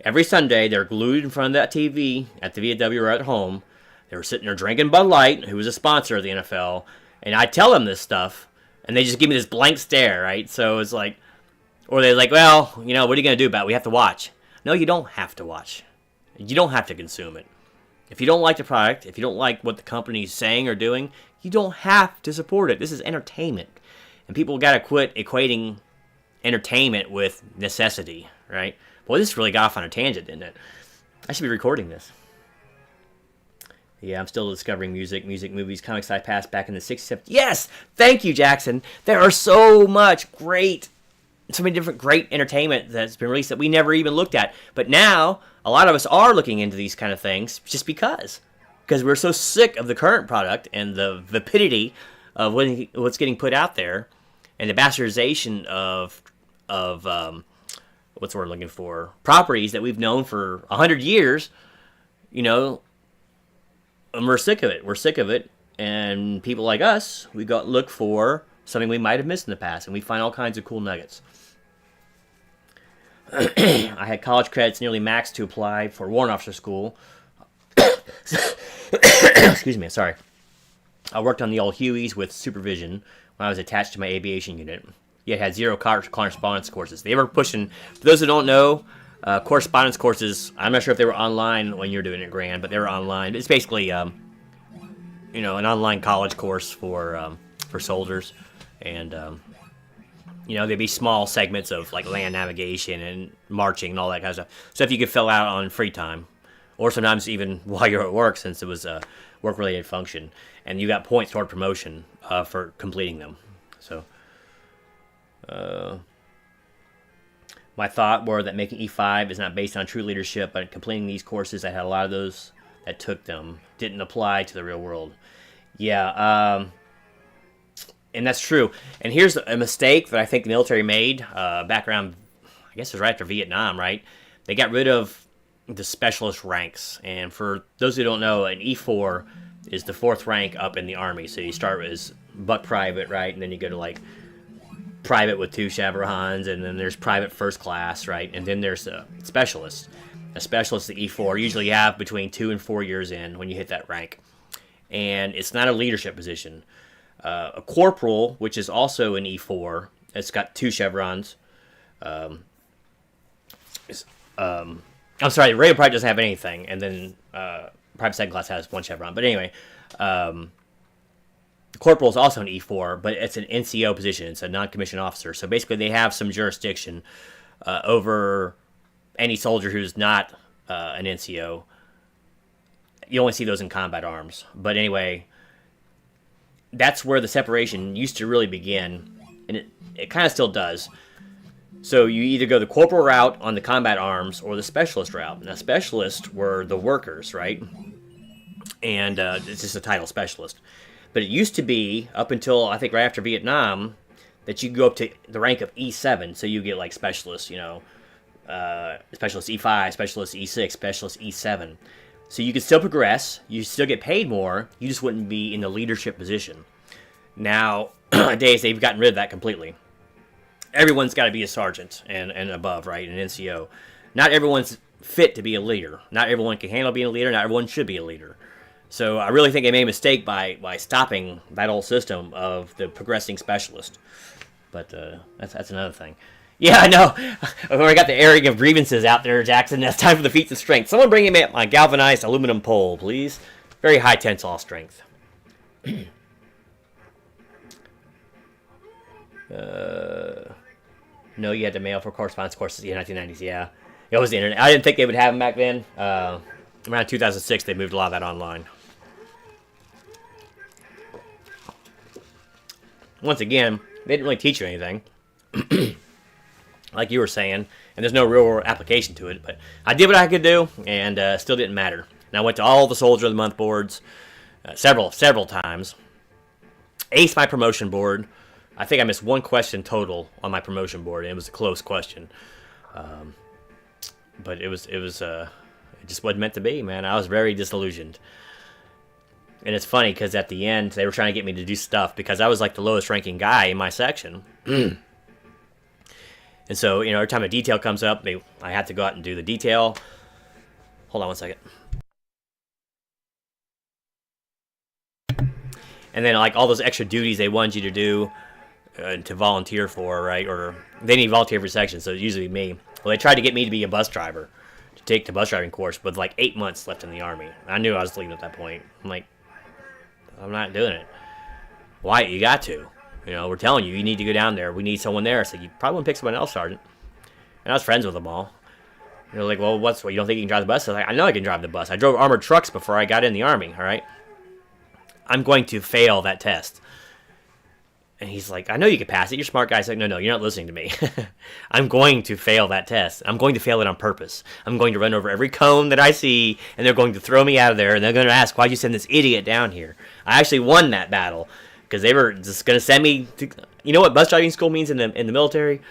every Sunday, they're glued in front of that TV at the VFW or at home. They were sitting there drinking Bud Light, who was a sponsor of the NFL. And I tell them this stuff, and they just give me this blank stare, right? So it's like, or they're like, well, you know, what are you going to do about it? We have to watch. No, you don't have to watch. You don't have to consume it. If you don't like the product, if you don't like what the company's saying or doing, you don't have to support it. This is entertainment. And people got to quit equating entertainment with necessity, right? Boy, this really got off on a tangent, didn't it? I should be recording this. Yeah, I'm still discovering music, movies, comics I passed back in the 60s. Yes! Thank you, Jackson! There are so many different great entertainment that's been released that we never even looked at. But now, a lot of us are looking into these kind of things just because we're so sick of the current product and the vapidity of what's getting put out there and the bastardization of what's the word I'm looking for? Properties that we've known for 100 years, you know, and we're sick of it. We're sick of it. And people like us, we go look for something we might have missed in the past, and we find all kinds of cool nuggets. I had college credits nearly maxed to apply for warrant officer school. Excuse me, sorry. I worked on the old Hueys with supervision when I was attached to my aviation unit. Yet had zero correspondence courses. They were pushing, for those who don't know, correspondence courses, I'm not sure if they were online when you were doing it, Grand, but they were online. It's basically, you know, an online college course for soldiers. And, you know, there'd be small segments of, like, land navigation and marching and all that kind of stuff. Stuff you could fill out on free time. Or sometimes even while you're at work, since it was a work-related function. And you got points toward promotion for completing them. So, my thought were that making E5 is not based on true leadership, but completing these courses, I had a lot of those that took them, didn't apply to the real world. Yeah, and that's true. And here's a mistake that I think the military made back around, I guess it was right after Vietnam, right? They got rid of the specialist ranks. And for those who don't know, an E4 is the 4th rank up in the Army. So you start as buck private, right? And then you go to, like, private with 2 chevrons, and then there's private first class, right? And then there's a specialist. A specialist, the E4, usually you have between 2 and 4 years in when you hit that rank. And it's not a leadership position. A corporal, which is also an E4, it's got 2 chevrons. I'm sorry, the radio private doesn't have anything, and then private second class has 1 chevron. But anyway, corporal is also an E4, but it's an NCO position. It's a non-commissioned officer. So basically they have some jurisdiction over any soldier who's not an NCO. You only see those in combat arms. But anyway, that's where the separation used to really begin, and it kind of still does. So you either go the corporal route on the combat arms or the specialist route. Now, specialists were the workers, right? And it's just a title, specialist. But it used to be, up until, I think, right after Vietnam, that you go up to the rank of E7. So you get, like, specialist, you know, specialist E5, specialist E6, specialist E7. So you could still progress. You still get paid more. You just wouldn't be in the leadership position. Now, nowadays, they've gotten rid of that completely. Everyone's got to be a sergeant and above, right? An NCO. Not everyone's fit to be a leader. Not everyone can handle being a leader. Not everyone should be a leader. So I really think they made a mistake by stopping that whole system of the progressing specialist. But that's another thing. Yeah, I know. I've already got the airing of grievances out there, Jackson. It's time for the feats of strength. Someone bring me my galvanized aluminum pole, please. Very high tensile strength. No, you had to mail for correspondence courses in the 1990s, yeah. It was the internet. I didn't think they would have them back then. Around 2006, they moved a lot of that online. once again, they didn't really teach you anything, like you were saying, and there's no real world application to it. But I did what I could do, and still didn't matter. And I went to all the Soldier of the Month boards several times. Aced my promotion board. I think I missed one question total on my promotion board, and it was a close question. But it just wasn't meant to be, man. I was very disillusioned. And it's funny because at the end, they were trying to get me to do stuff because I was like the lowest ranking guy in my section. And so, every time a detail comes up, I had to go out and do the detail. Hold on one second. And then, like, all those extra duties they wanted you to do to volunteer for, right? Or they need volunteer for section, so it's usually me. Well, they tried to get me to be a bus driver, to take the bus driving course, with like 8 months left in the Army. I knew I was leaving at that point. I'm like, I'm not doing it. Why? You got to. We're telling you need to go down there. We need someone there. So you probably want to pick someone else, Sergeant. And I was friends with them all. Like, well, what? You don't think you can drive the bus? I was like, I know I can drive the bus. I drove armored trucks before I got in the Army, all right? I'm going to fail that test. And he's like, I know you can pass it. You're a smart guy. He's like, no, you're not listening to me. I'm going to fail that test. I'm going to fail it on purpose. I'm going to run over every cone that I see, and they're going to throw me out of there, and they're going to ask, why'd you send this idiot down here? I actually won that battle, because they were just going to send me to... You know what bus driving school means in the military?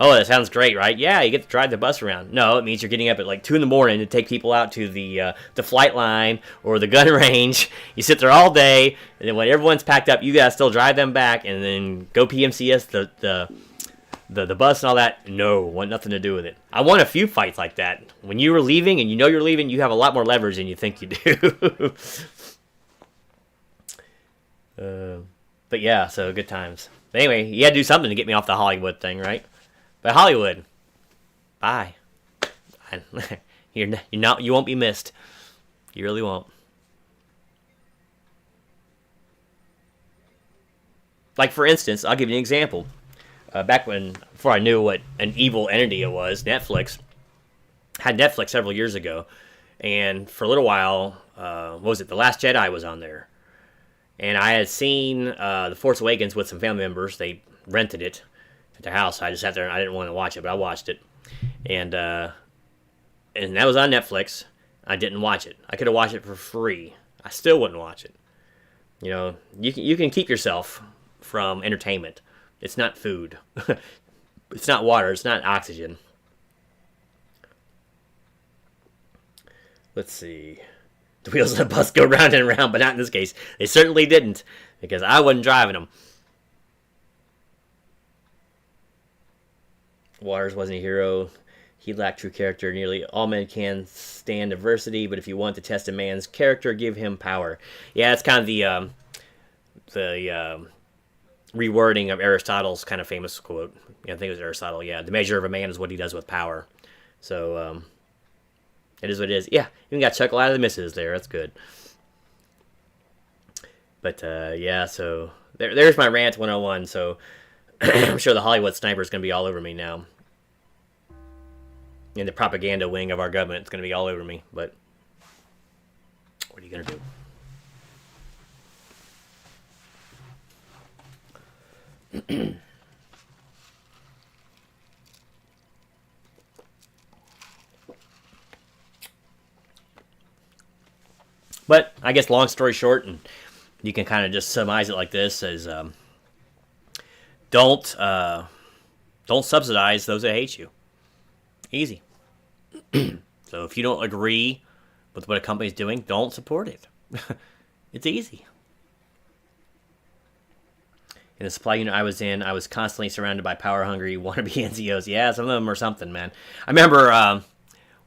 Oh, that sounds great, right? Yeah, you get to drive the bus around. No, it means you're getting up at like 2 in the morning to take people out to the flight line or the gun range. You sit there all day, and then when everyone's packed up, you gotta still drive them back, and then go PMCS the bus and all that. No, want nothing to do with it. I won a few fights like that. When you were leaving, and you're leaving, you have a lot more leverage than you think you do. But yeah, so good times. But anyway, you had to do something to get me off the Hollywood thing, right? But Hollywood, bye. You won't be missed. You really won't. Like, for instance, I'll give you an example. Before I knew what an evil entity it was, Netflix had Netflix several years ago, and for a little while, what was it? The Last Jedi was on there, and I had seen The Force Awakens with some family members. They rented it at their house. I just sat there and I didn't want to watch it, but I watched it, and that was on Netflix. I didn't watch it. I could have watched it for free. I still wouldn't watch it. You can keep yourself from entertainment. It's not food. It's not water. It's not oxygen. Let's see. The wheels of the bus go round and round, but not in this case. They certainly didn't, because I wasn't driving them. Waters wasn't a hero. He lacked true character. Nearly all men can stand adversity, but if you want to test a man's character, give him power. Yeah, it's kind of the rewording of Aristotle's kind of famous quote. Yeah, I think it was Aristotle. Yeah, the measure of a man is what he does with power. So it is what it is. Yeah, even got chuckle out of the misses there. That's good. But yeah, so there's my rant 101. So I'm sure the Hollywood sniper is going to be all over me now. And the propaganda wing of our government is going to be all over me. But what are you going to do? But I guess long story short, and you can kind of just summarize it like this: is don't subsidize those that hate you. Easy. So if you don't agree with what a company's doing, don't support it. It's easy. In the supply unit I was in, I was constantly surrounded by power-hungry, wannabe NCOs. Yeah, some of them are something, man. I remember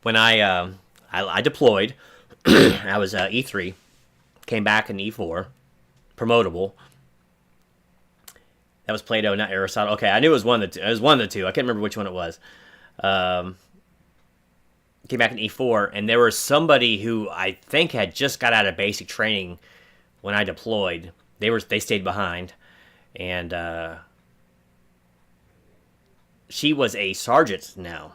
when I deployed, I was E3, came back in E4, promotable. That was Plato, not Aristotle. Okay, I knew it was one of the two. It was one of the two. I can't remember which one it was. Came back in E4, and there was somebody who I think had just got out of basic training when I deployed. They stayed behind, and she was a sergeant now,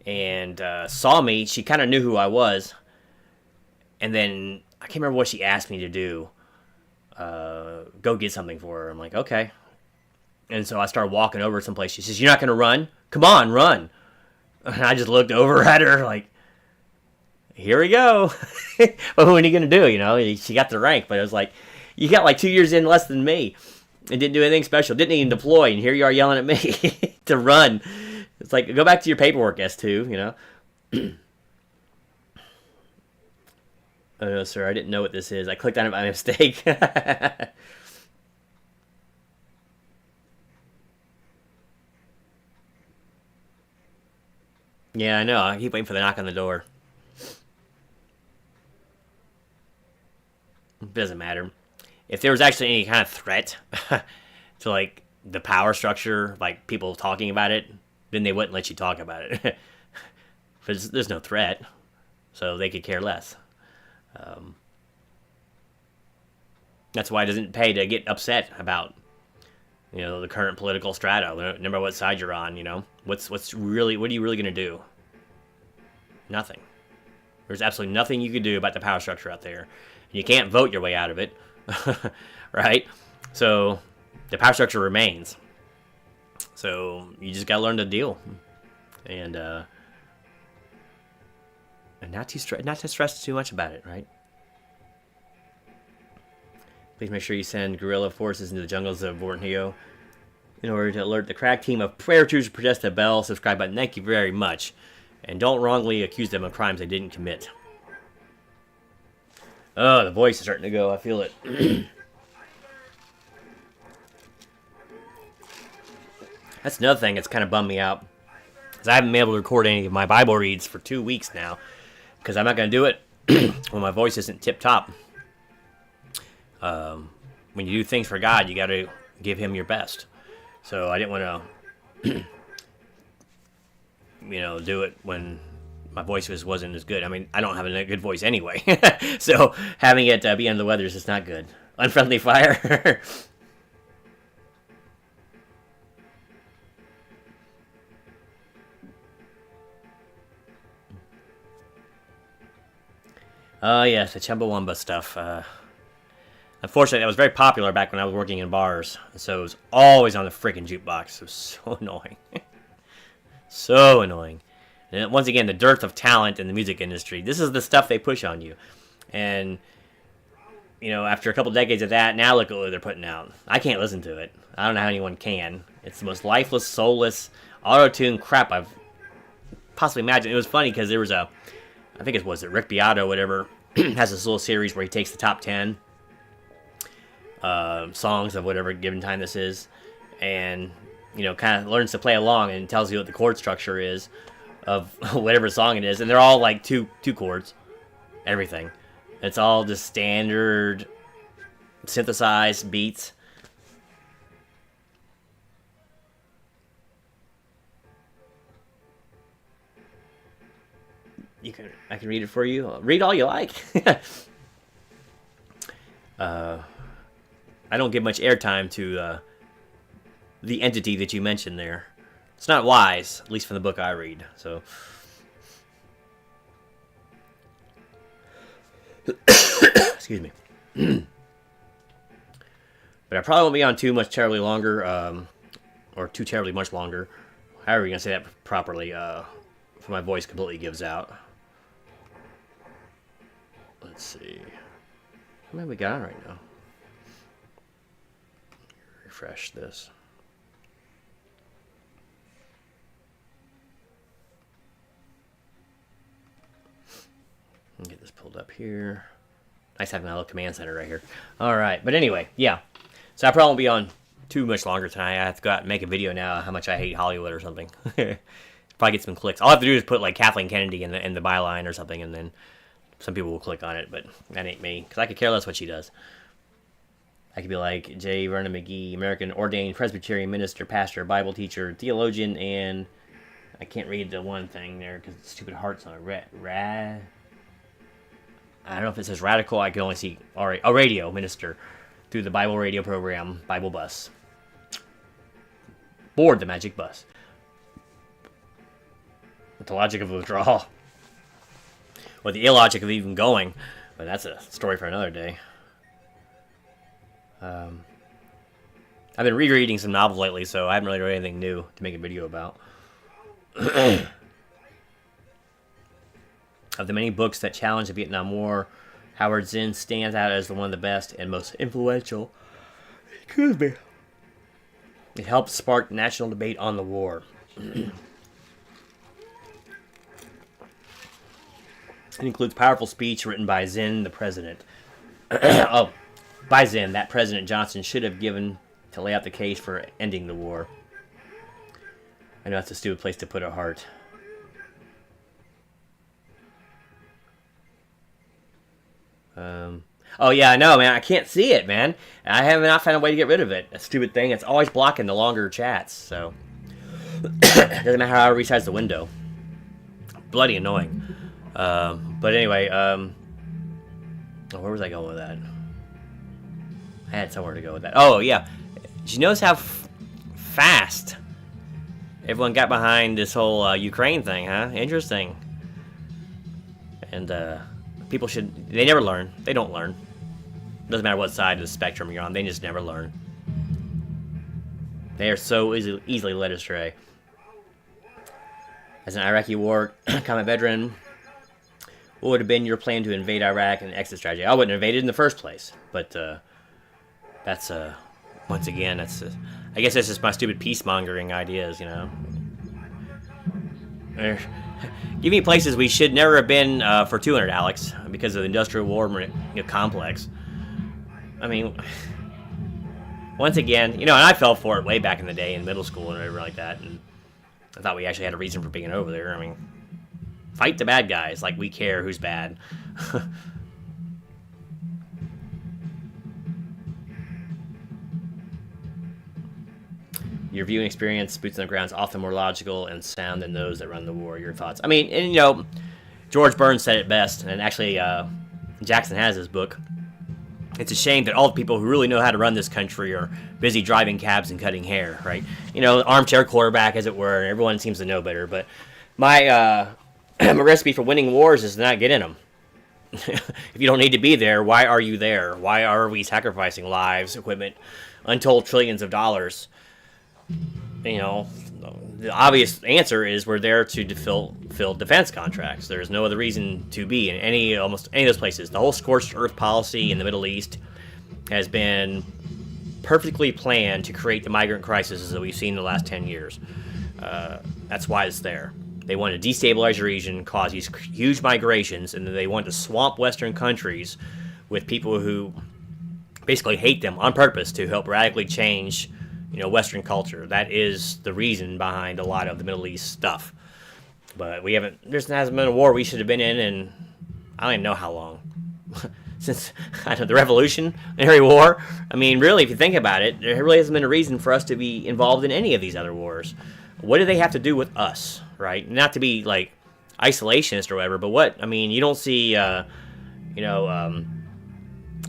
and saw me. She kind of knew who I was, and then I can't remember what she asked me to do. go get something for her. I'm like, okay. And so I started walking over someplace. She says, "You're not going to run? Come on, run." And I just looked over at her like, here we go. Well, what are you going to do? You know, she got the rank, but it was like, you got like 2 years in less than me. It didn't do anything special. Didn't even deploy, and here you are yelling at me to run. It's like, go back to your paperwork, S2, you know. Oh, no, sir, I didn't know what this is. I clicked on it by mistake. Yeah, I know. I keep waiting for the knock on the door. It doesn't matter. If there was actually any kind of threat to, like, the power structure, like, people talking about it, then they wouldn't let you talk about it. But there's no threat, so they could care less. That's why it doesn't pay to get upset about, you know, the current political strata. No matter what side you're on, you know. What are you really going to do? Nothing. There's absolutely nothing you can do about the power structure out there. You can't vote your way out of it, right? So the power structure remains. So you just gotta learn to deal, and not to stress too much about it, right? Please make sure you send guerrilla forces into the jungles of Borneo in order to alert the crack team of prayer troopers. Press the bell, subscribe button. Thank you very much, and don't wrongly accuse them of crimes they didn't commit. Oh, the voice is starting to go. I feel it. That's another thing that's kind of bummed me out. Because I haven't been able to record any of my Bible reads for 2 weeks now. Because I'm not going to do it when my voice isn't tip-top. When you do things for God, you got to give Him your best. So I didn't want to, you know, do it when my voice wasn't as good. I mean, I don't have a good voice anyway. So having it be under the weather is just not good. Unfriendly fire. Yes, the Chumbawamba stuff. Unfortunately, that was very popular back when I was working in bars. So it was always on the freaking jukebox. It was so annoying. So annoying. And once again, the dearth of talent in the music industry. This is the stuff they push on you. And, you know, after a couple decades of that, now look at what they're putting out. I can't listen to it. I don't know how anyone can. It's the most lifeless, soulless, auto-tune crap I've possibly imagined. It was funny because there was I think it was Rick Beato, whatever, has this little series where he takes the top 10 songs of whatever given time this is, and, you know, kind of learns to play along and tells you what the chord structure is of whatever song it is, and they're all like two chords, everything. It's all just standard synthesized beats. I can read it for you. Read all you like. I don't give much airtime to the entity that you mentioned there. It's not wise, at least from the book I read. So, excuse me. But I probably won't be on too terribly longer, or too terribly much longer. However you're gonna say that properly. For my voice completely gives out. Let's see. How many we got on right now? Refresh this. Get this pulled up here. Nice having that little command center right here. Alright, but anyway, yeah. So I probably won't be on too much longer tonight. I have to go out and make a video now how much I hate Hollywood or something. Probably get some clicks. All I have to do is put like Kathleen Kennedy in the byline or something, and then some people will click on it, but that ain't me, because I could care less what she does. I could be like J. Vernon McGee, American ordained Presbyterian minister, pastor, Bible teacher, theologian, and I can't read the one thing there because stupid hearts on it. I don't know if it says radical. I can only see a radio minister through the Bible radio program, Bible Bus. Board the magic bus. With the logic of withdrawal. Or the illogic of even going. But that's a story for another day. I've been rereading some novels lately, so I haven't really read anything new to make a video about. Of the many books that challenge the Vietnam War, Howard Zinn stands out as one of the best and most influential. Excuse me. It helped spark national debate on the war. It includes powerful speech written by Zinn, the president. By Zinn, that President Johnson should have given to lay out the case for ending the war. I know that's a stupid place to put a heart. Oh yeah, I know, man. I can't see it, man. I have not found a way to get rid of it. A stupid thing. It's always blocking the longer chats, so doesn't matter how I resize the window. Bloody annoying. But anyway, where was I going with that? I had somewhere to go with that. Oh yeah, did you notice how fast everyone got behind this whole Ukraine thing? Huh? Interesting. And people they never learn. They don't learn. Doesn't matter what side of the spectrum you're on, they just never learn. They are so easily led astray. As an Iraqi war combat veteran, what would have been your plan to invade Iraq and exit strategy? I wouldn't have invaded in the first place, but that's once again, I guess that's just my stupid peace-mongering ideas, you know. Give me places we should never have been for 200, Alex, because of the industrial war complex. I mean, once again, you know, and I fell for it way back in the day in middle school and everything like that, and I thought we actually had a reason for being over there. I mean, fight the bad guys, like we care who's bad. Your viewing experience, boots on the ground, is often more logical and sound than those that run the war. Your thoughts? I mean, and you know, George Burns said it best, and actually, Jackson has his book. It's a shame that all the people who really know how to run this country are busy driving cabs and cutting hair, right? You know, armchair quarterback, as it were, and everyone seems to know better. But my recipe for winning wars is to not get in them. If you don't need to be there, why are you there? Why are we sacrificing lives, equipment, untold trillions of dollars? You know, the obvious answer is we're there to fill defense contracts. There's no other reason to be in almost any of those places. The whole scorched earth policy in the Middle East has been perfectly planned to create the migrant crisis that we've seen in the last 10 years. That's why it's there. They want to destabilize the region, cause these huge migrations, and then they want to swamp Western countries with people who basically hate them on purpose to help radically change, you know, Western culture. That is the reason behind a lot of the Middle East stuff. But there hasn't been a war we should have been in I don't even know how long. Since the Revolutionary War. I mean, really, if you think about it, there really hasn't been a reason for us to be involved in any of these other wars. What do they have to do with us, right? Not to be, like, isolationist or whatever, but what? I mean, you don't see,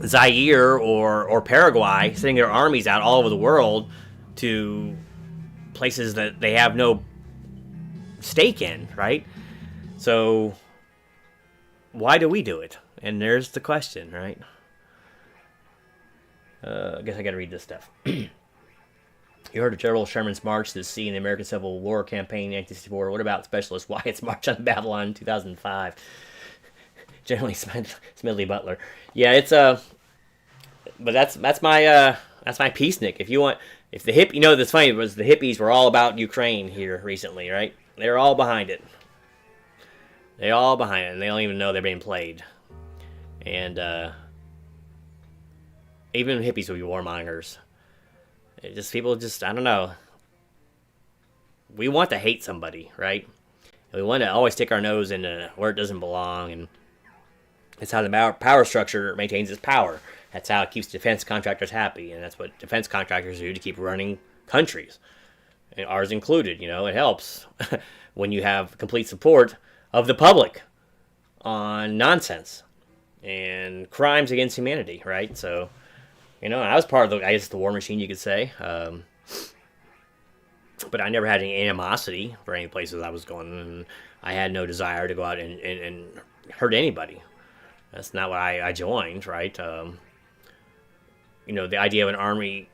Zaire or Paraguay sending their armies out all over the world to places that they have no stake in, right? So why do we do it? And there's the question, right? I guess I gotta read this stuff. You heard of General Sherman's march to the sea in the American Civil War campaign in 1964. What about Specialist Wyatt's march on Babylon in 2005? Generally Smedley Butler. Yeah, it's but that's my peacenik. If the that's funny, was the hippies were all about Ukraine here recently, right? They're all behind it. They're all behind it, and they don't even know they're being played. And even hippies will be warmongers. People I don't know. We want to hate somebody, right? We want to always stick our nose into where it doesn't belong, and it's how the power structure maintains its power. That's how it keeps defense contractors happy, and that's what defense contractors do to keep running countries, and ours included. It helps when you have complete support of the public on nonsense and crimes against humanity, right? So, I was part of the war machine, you could say. But I never had any animosity for any places I was going, and I had no desire to go out and hurt anybody. That's not why I joined, right? the idea of an army,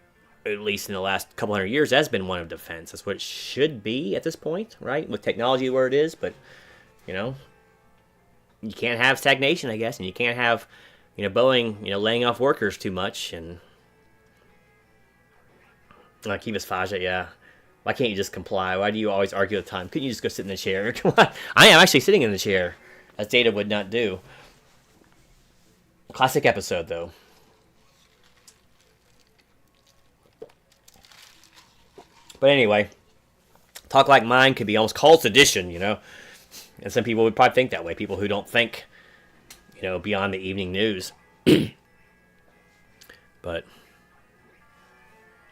at least in the last couple hundred years, has been one of defense. That's what it should be at this point, right? With technology where it is, but you can't have stagnation, I guess, and you can't have Boeing laying off workers too much. And Kivas Faja, yeah. Why can't you just comply? Why do you always argue with time? Couldn't you just go sit in the chair? Come on. I am actually sitting in the chair, as Data would not do. Classic episode, though. But anyway, talk like mine could be almost called sedition, And some people would probably think that way. People who don't think, beyond the evening news. But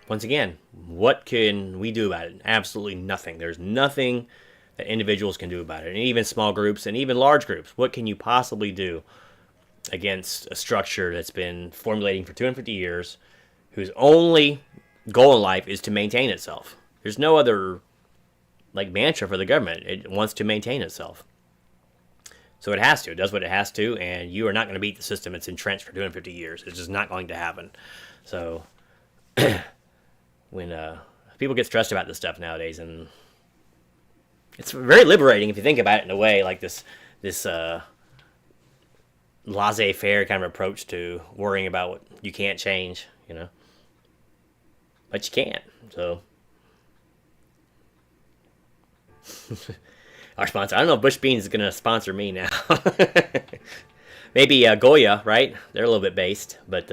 once again, what can we do about it? Absolutely nothing. There's nothing that individuals can do about it. And even small groups and even large groups. What can you possibly do against a structure that's been formulating for 250 years, whose only goal in life is to maintain itself? There's no other mantra for the government. It wants to maintain itself. So it has to. It does what it has to, and you are not going to beat the system. It's entrenched for 250 years. It's just not going to happen. So when people get stressed about this stuff nowadays, and it's very liberating if you think about it in a way, like this laissez-faire kind of approach to worrying about what you can't change, But you can't, so... Our sponsor. I don't know if Bush Beans is going to sponsor me now. Maybe Goya, right? They're a little bit based, but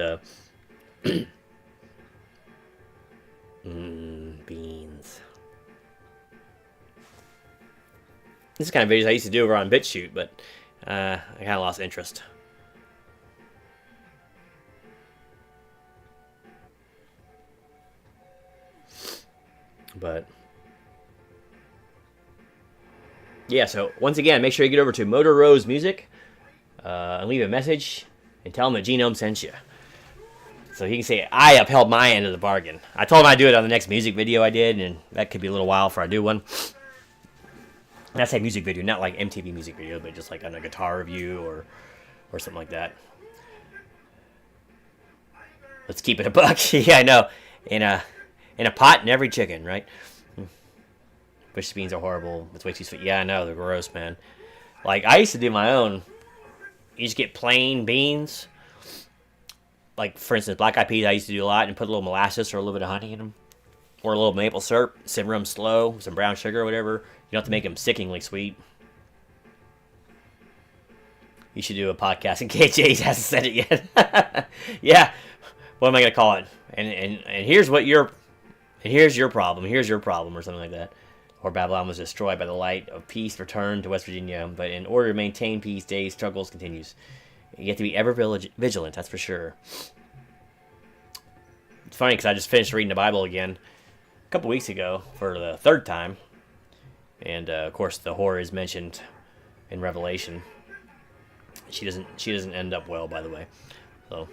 beans. This is kind of videos I used to do over on BitChute, but I kind of lost interest. But yeah, so once again, make sure you get over to Motor Rose Music and leave a message and tell him that Genome sent you. So he can say, I upheld my end of the bargain. I told him I'd do it on the next music video I did, and that could be a little while before I do one. And I say music video, not like MTV music video, but just like on a guitar review or something like that. Let's keep it a buck. Yeah, I know. In a pot in every chicken, right? Bush beans are horrible. It's way too sweet. Yeah, I know. They're gross, man. Like, I used to do my own. You just get plain beans. Like, for instance, black eyed peas I used to do a lot and put a little molasses or a little bit of honey in them. Or a little maple syrup. Simmer them slow. Some brown sugar or whatever. You don't have to make them sickeningly sweet. You should do a podcast, and KJ hasn't said it yet. Yeah. What am I going to call it? And here's what your... And here's your problem. Here's your problem, or something like that. Or Babylon was destroyed by the light of peace, returned to West Virginia. But in order to maintain peace, days struggles continues. You have to be ever vigilant, that's for sure. It's funny because I just finished reading the Bible again a couple weeks ago for the third time. And of course, the whore is mentioned in Revelation. She doesn't end up well, by the way. So.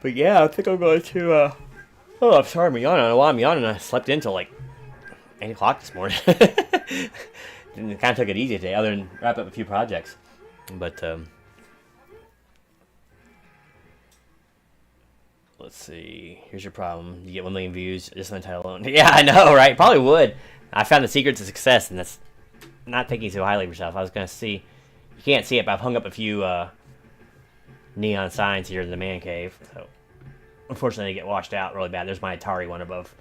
But yeah, I think I'm going to, oh, I'm sorry, I'm yawning. I don't know why I'm yawning. I slept in till like 8 o'clock this morning. And kind of took it easy today, other than wrap up a few projects. But, let's see. Here's your problem. You get 1 million views just on the title alone. Yeah, I know, right? Probably would. I found the secret to success, and that's not thinking so highly of yourself. I was going to see. You can't see it, but I've hung up a few, neon signs here in the man cave, so unfortunately they get washed out really bad. There's my Atari one above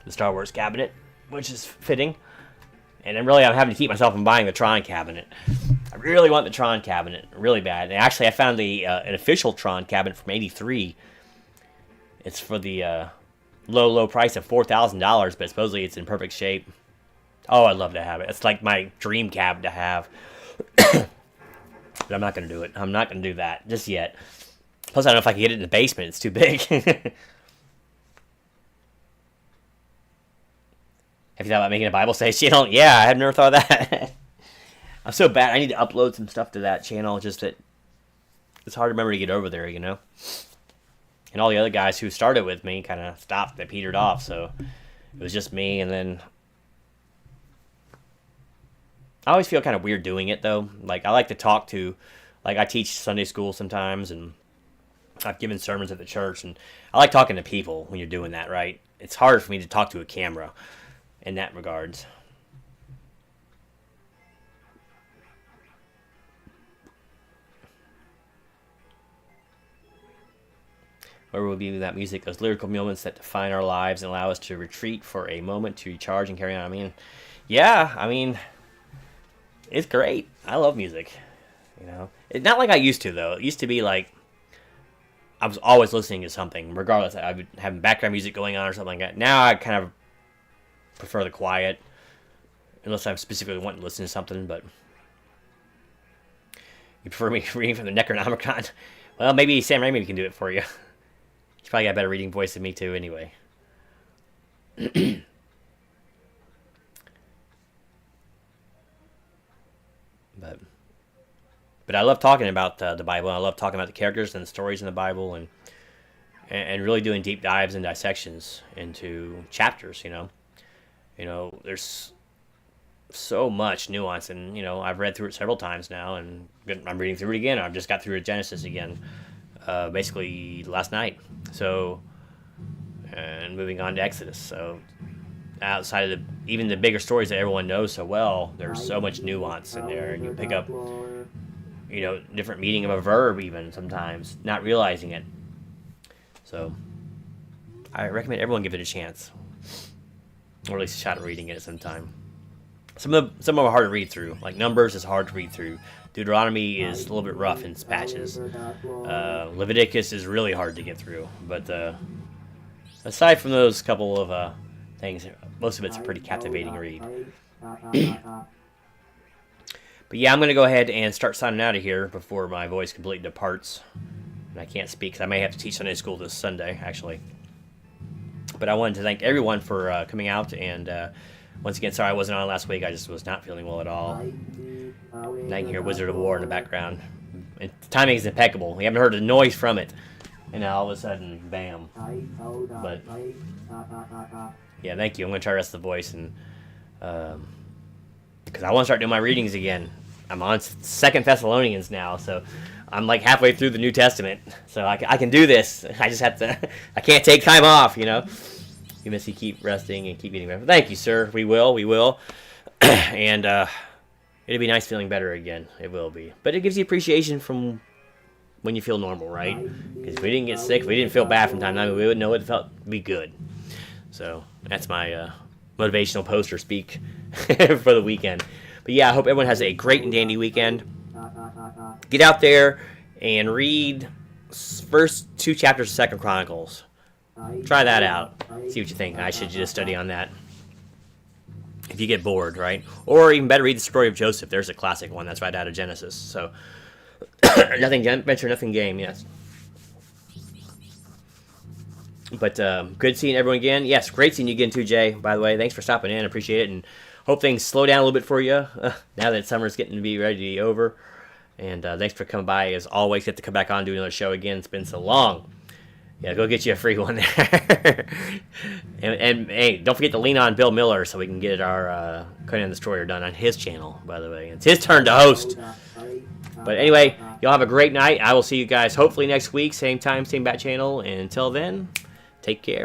the Star Wars cabinet, which is fitting. And then really I'm having to keep myself from buying the Tron cabinet. I really want the Tron cabinet really bad. And actually I found an official Tron cabinet from '83. It's for the low price of $4,000, but supposedly it's in perfect shape. Oh, I'd love to have it. It's like my dream cab to have. But I'm not going to do it. I'm not going to do that just yet. Plus, I don't know if I can get it in the basement. It's too big. Have you thought about making a Bible study channel? Yeah, I have never thought of that. I'm so bad. I need to upload some stuff to that channel. Just that it's hard to remember to get over there, And all the other guys who started with me kind of stopped. They petered off. So it was just me, and then I always feel kind of weird doing it, though. Like, I like to talk to, like, I teach Sunday school sometimes, and I've given sermons at the church, and I like talking to people when you're doing that, right? It's hard for me to talk to a camera in that regards. Where will be that music, those lyrical moments that define our lives and allow us to retreat for a moment to recharge and carry on. I mean, it's great. I love music. It's not like I used to, though. It used to be like I was always listening to something, regardless. I would have background music going on or something like that. Now I kind of prefer the quiet, unless I'm specifically wanting to listen to something. But you prefer me reading from the Necronomicon? Well, maybe Sam Raimi can do it for you. He's probably got a better reading voice than me, too, anyway. But I love talking about the Bible. I love talking about the characters and the stories in the Bible, and really doing deep dives and dissections into chapters. There's so much nuance, and I've read through it several times now, and I'm reading through it again. I've just got through Genesis again, basically last night. So, and moving on to Exodus. So, outside of even the bigger stories that everyone knows so well, there's so much nuance in there, and you pick up, different meaning of a verb even sometimes, not realizing it. So, I recommend everyone give it a chance, or at least a shot at reading it sometime. Some of them are hard to read through. Like Numbers is hard to read through. Deuteronomy is a little bit rough in patches. Leviticus is really hard to get through. But aside from those couple of things, most of it's a pretty captivating read. But yeah, I'm going to go ahead and start signing out of here before my voice completely departs. And I can't speak because I may have to teach Sunday school this Sunday, actually. But I wanted to thank everyone for coming out. And once again, sorry I wasn't on last week. I just was not feeling well at all. And I can hear Wizard of War in the background. And the timing is impeccable. We haven't heard a noise from it. And now all of a sudden, bam. But yeah, thank you. I'm going to try to rest the voice, and because I want to start doing my readings again. I'm on 2 Thessalonians now, so I'm like halfway through the New Testament. So I can do this. I just have to. I can't take time off, You must keep resting and keep getting better. Thank you, sir. We will. And it'll be nice feeling better again. It will be. But it gives you appreciation from when you feel normal, right? Because if we didn't get sick, if we didn't feel bad from time to time, we wouldn't know it felt to be good. So that's my motivational poster speak for the weekend. But yeah, I hope everyone has a great and dandy weekend. Get out there and read first 2 chapters of 2 Chronicles. Try that out. See what you think. I should just study on that. If you get bored, right? Or even better, read the story of Joseph. There's a classic one. That's right out of Genesis. So, nothing venture, nothing gain, yes. But good seeing everyone again. Yes, great seeing you again too, Jay, by the way. Thanks for stopping in. Appreciate it. And hope things slow down a little bit for you now that summer's getting to be ready to be over. And thanks for coming by. As always, get to come back on and do another show again. It's been so long. Yeah, go get you a free one there. and hey, don't forget to lean on Bill Miller so we can get our Conan the Destroyer done on his channel, by the way. It's his turn to host. But anyway, y'all have a great night. I will see you guys hopefully next week. Same time, same bat channel. And until then, take care.